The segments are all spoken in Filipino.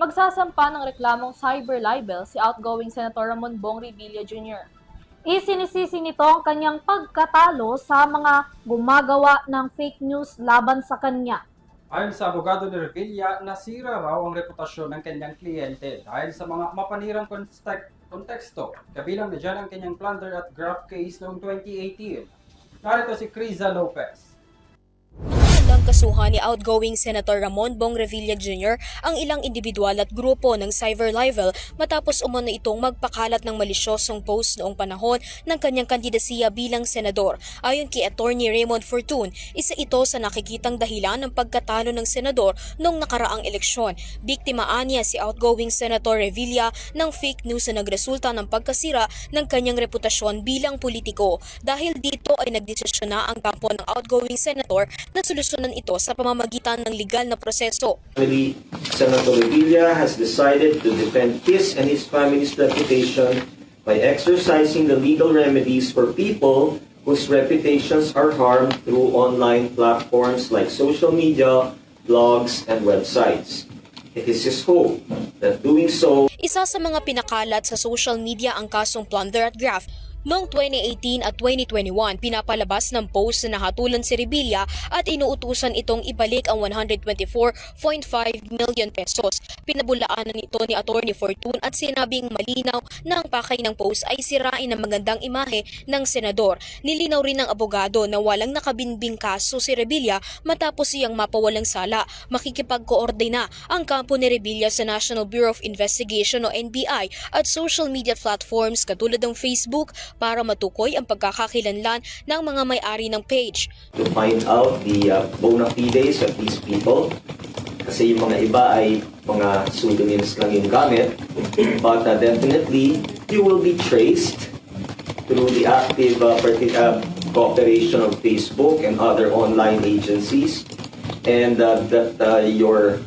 magsasampa ng reklamong cyber libel si outgoing Senator Ramon Bong Revilla Jr. Isinisisi nito ang kanyang pagkatalo sa mga gumagawa ng fake news laban sa kanya. Ayon sa abogado ni Revilla, nasira raw ang reputasyon ng kanyang kliyente dahil sa mga mapanirang konteksto. Kabilang na dyan ang kanyang plunder at graft case noong 2018. Narito si Criza Lopez. Ang kasuhan ni outgoing Senator Ramon Bong Revilla Jr. ang ilang individual at grupo ng cyber libel matapos umano itong magpakalat ng malisyosong post noong panahon ng kanyang kandidasiya bilang senador. Ayon kay Attorney Raymond Fortun, isa ito sa nakikitang dahilan ng pagkatalo ng senador noong nakaraang eleksyon. Biktima aniya si outgoing Senator Revilla ng fake news na nagresulta ng pagkasira ng kanyang reputasyon bilang politiko. Dahil dito ay nagdesisyon na ang kampo ng outgoing senator na solusyonan ito sa pamamagitan ng legal na proseso. Senator Revilla has decided to defend his and his family's reputation by exercising the legal remedies for people whose reputations are harmed through online platforms like social media, blogs, and websites. It is his hope that doing so... Isa sa mga pinakalat sa social media ang kasong plunder at graft. Noong 2018 at 2021, pinapalabas ng post na nahatulan si Revilla at inuutusan itong ibalik ang 124.5 million pesos. Pinabulaanan ito ni Attorney Fortun at sinabing malinaw na ang pakay ng post ay sirain ang magandang imahe ng senador. Nilinaw rin ng abogado na walang nakabinbing kaso si Revilla matapos siyang mapawalang sala. Makikipagkoordina ang kampo ni Revilla sa National Bureau of Investigation o NBI at social media platforms katulad ng Facebook para matukoy ang pagkakakilanlan ng mga may-ari ng page. To find out the bona fides of these people, kasi yung mga iba ay mga pseudonyms lang yung gamit, but definitely you will be traced through the active cooperation of Facebook and other online agencies, and your...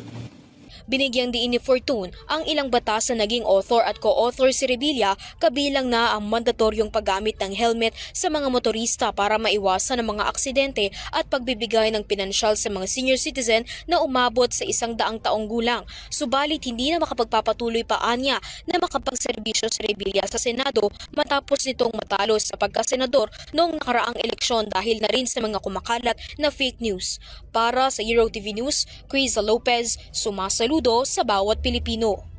Binigyang diin ni Fortun ang ilang batas na naging author at co-author si Revilla, kabilang na ang mandatoryong paggamit ng helmet sa mga motorista para maiwasan ang mga aksidente at pagbibigay ng pinansyal sa mga senior citizen na umabot sa 100 taong gulang. Subalit hindi na makapagpapatuloy pa anya na makapagserbisyo si Revilla sa Senado matapos nitong matalo sa pagkasenador noong nakaraang eleksyon dahil na rin sa mga kumakalat na fake news. Para sa Euro TV News, Criza Lopez, sumasaludo sa bawat Pilipino.